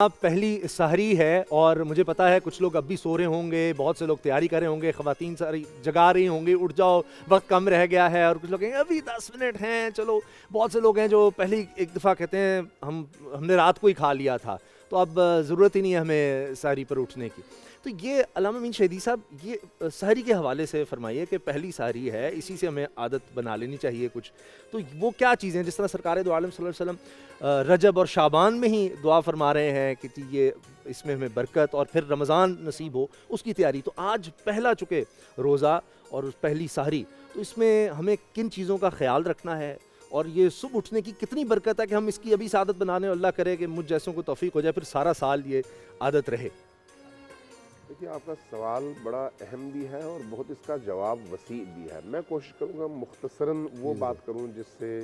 اب پہلی سحری ہے اور مجھے پتا ہے کچھ لوگ اب بھی سو رہے ہوں گے، بہت سے لوگ تیاری کر رہے ہوں گے، خواتین ساری جگا رہی ہوں گی اٹھ جاؤ وقت کم رہ گیا ہے، اور کچھ لوگ کہیں گے ابھی 10 منٹ ہیں چلو. بہت سے لوگ ہیں جو پہلی ایک دفعہ کہتے ہیں ہم نے رات کو ہی کھا لیا تھا تو اب ضرورت ہی نہیں ہے ہمیں سحری پر اٹھنے کی. تو یہ علامہ امین شہیدی صاحب، یہ سحری کے حوالے سے فرمائیے کہ پہلی سحری ہے، اسی سے ہمیں عادت بنا لینی چاہیے کچھ. تو وہ کیا چیزیں، جس طرح سرکار دو عالم صلی اللہ علیہ وسلم رجب اور شعبان میں ہی دعا فرما رہے ہیں کہ یہ اس میں ہمیں برکت اور پھر رمضان نصیب ہو، اس کی تیاری. تو آج پہلا چکے روزہ اور پہلی سحری، تو اس میں ہمیں کن چیزوں کا خیال رکھنا ہے اور یہ صبح اٹھنے کی کتنی برکت ہے کہ ہم اس کی ابھی عادت بنانے، اور اللہ کرے کہ مجھ جیسوں کو توفیق ہو جائے پھر سارا سال یہ عادت رہے. دیکھیے، آپ کا سوال بڑا اہم بھی ہے اور بہت اس کا جواب وسیع بھی ہے. میں کوشش کروں گا مختصراً وہ بات کروں جس سے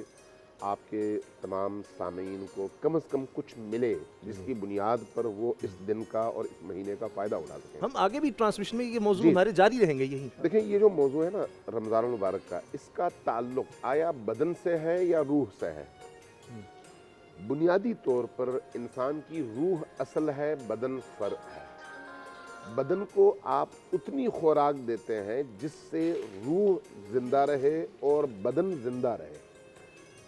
آپ کے تمام سامعین کو کم از کم کچھ ملے، جس کی بنیاد پر وہ اس دن کا اور اس مہینے کا فائدہ اٹھا سکیں. ہم آگے بھی ٹرانسمیشن میں یہ موضوع جی ہمارے جاری رہیں گے. یہی دیکھیں، یہ جو موضوع ہے نا رمضان المبارک کا، اس کا تعلق آیا بدن سے ہے یا روح سے ہے؟ بنیادی طور پر انسان کی روح اصل ہے، بدن فرع ہے. بدن کو آپ اتنی خوراک دیتے ہیں جس سے روح زندہ رہے اور بدن زندہ رہے.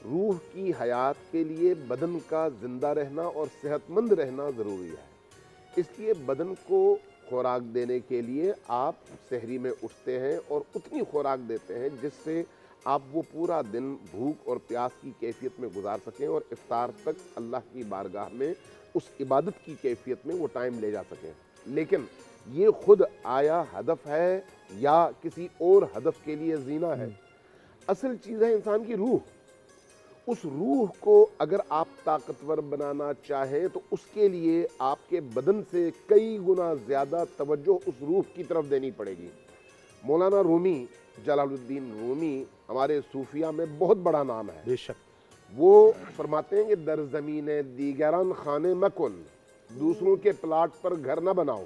روح کی حیات کے لیے بدن کا زندہ رہنا اور صحت مند رہنا ضروری ہے. اس لیے بدن کو خوراک دینے کے لیے آپ سحری میں اٹھتے ہیں اور اتنی خوراک دیتے ہیں جس سے آپ وہ پورا دن بھوک اور پیاس کی کیفیت میں گزار سکیں اور افطار تک اللہ کی بارگاہ میں اس عبادت کی کیفیت میں وہ ٹائم لے جا سکیں. لیکن یہ خود آیا ہدف ہے یا کسی اور ہدف کے لیے زینہ ہے؟ اصل چیز ہے انسان کی روح. اس روح کو اگر آپ طاقتور بنانا چاہیں تو اس کے لیے آپ کے بدن سے کئی گنا زیادہ توجہ اس روح کی طرف دینی پڑے گی. مولانا رومی، جلال الدین رومی ہمارے صوفیہ میں بہت بڑا نام ہے. بے شک. وہ فرماتے ہیں کہ در زمین دیگران خانے مکن، دوسروں کے پلاٹ پر گھر نہ بناؤ.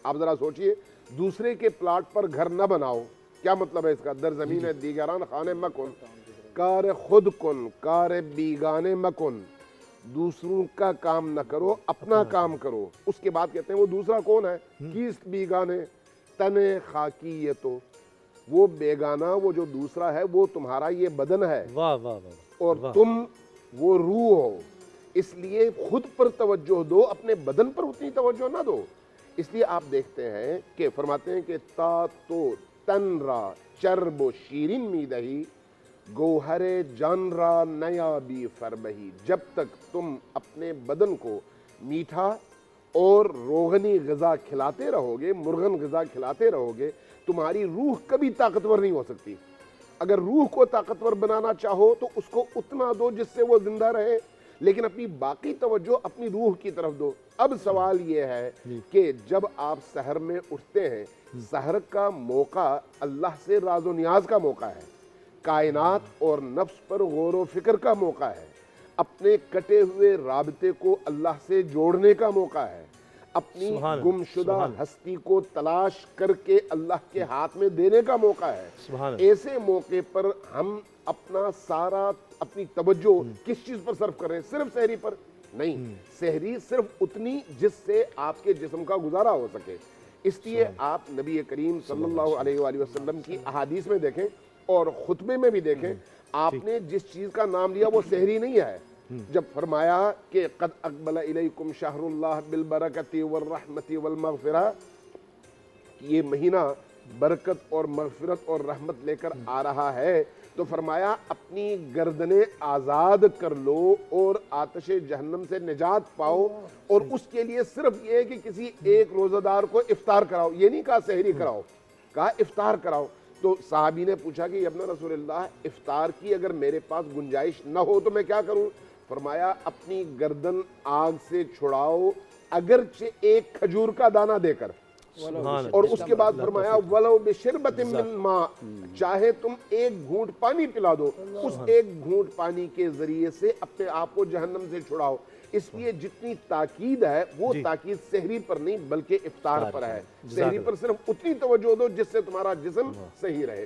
آپ ذرا سوچئے، دوسرے کے پلاٹ پر گھر نہ بناؤ، کیا مطلب ہے اس کا؟ در زمین دیگران خانے مکن، کار خود کن کار بیگانے مکن. دوسروں کا کام نہ کرو، اپنا کام کرو. اس کے بعد کہتے ہیں وہ دوسرا کون ہے؟ کیست بیگانے تنے خاکی. یہ تو وہ بیگانہ، وہ جو دوسرا ہے وہ تمہارا یہ بدن ہے. واہ واہ واہ. اور تم وہ روح ہو. اس لیے خود پر توجہ دو، اپنے بدن پر اتنی توجہ نہ دو. اس لیے آپ دیکھتے ہیں کہ فرماتے ہیں کہ تا تو تن را چرب و شیرین می دہی، گوہر جان را نیا بی فربہی. جب تک تم اپنے بدن کو میٹھا اور روغنی غذا کھلاتے رہو گے، مرغن غذا کھلاتے رہو گے، تمہاری روح کبھی طاقتور نہیں ہو سکتی. اگر روح کو طاقتور بنانا چاہو تو اس کو اتنا دو جس سے وہ زندہ رہے، لیکن اپنی باقی توجہ اپنی روح کی طرف دو. اب سوال یہ ہے کہ جب آپ سحر میں اٹھتے ہیں، سحر کا موقع اللہ سے راز و نیاز کا موقع ہے، کائنات اور نفس پر غور و فکر کا موقع ہے، اپنے کٹے ہوئے رابطے کو اللہ سے جوڑنے کا موقع ہے، اپنی گم شدہ ہستی کو تلاش کر کے اللہ کے ہاتھ میں دینے کا موقع ہے. ایسے موقع پر ہم اپنی توجہ کس چیز پر صرف کر رہے ہیں؟ صرف سحری پر نہیں. سحری صرف اتنی جس سے آپ کے جسم کا گزارا ہو سکے. اس لیے آپ نبی کریم صلی اللہ علیہ وآلہ وسلم کی احادیث میں دیکھیں اور خطبے میں بھی دیکھیں، آپ نے جس چیز کا نام لیا وہ سحری نہیں ہے. جب فرمایا کہ قد اقبل الیکم شہر اللہ بالبرکۃ والرحمۃ والمغفرہ، یہ مہینہ برکت اور مغفرت اور رحمت لے کر آ رہا ہے، تو فرمایا اپنی گردنیں آزاد کر لو اور آتش جہنم سے نجات پاؤ. اور اس کے لیے صرف یہ ہے کہ کسی ایک روزہ دار کو افطار کراؤ. یہ نہیں کہا سحری کراؤ، کہا افطار کراؤ. تو صحابی نے پوچھا کہ ابن رسول اللہ، افطار کی اگر میرے پاس گنجائش نہ ہو تو میں کیا کروں؟ فرمایا اپنی گردن آگ سے چھڑاؤ، اگرچہ ایک کھجور کا دانہ دے کر. اور اس کے بعد فرمایا وَلَوْ بِشِرْبَةٍ مِّن مَاءٍ، چاہے تم ایک گھونٹ پانی پلا دو، اس ایک گھونٹ پانی کے ذریعے سے اپنے آپ کو جہنم سے چھڑاؤ. اس لیے جتنی تاکید ہے وہ تاکید سحری پر نہیں بلکہ افطار پر ہے. سحری پر صرف اتنی توجہ دو جس سے تمہارا جسم صحیح رہے.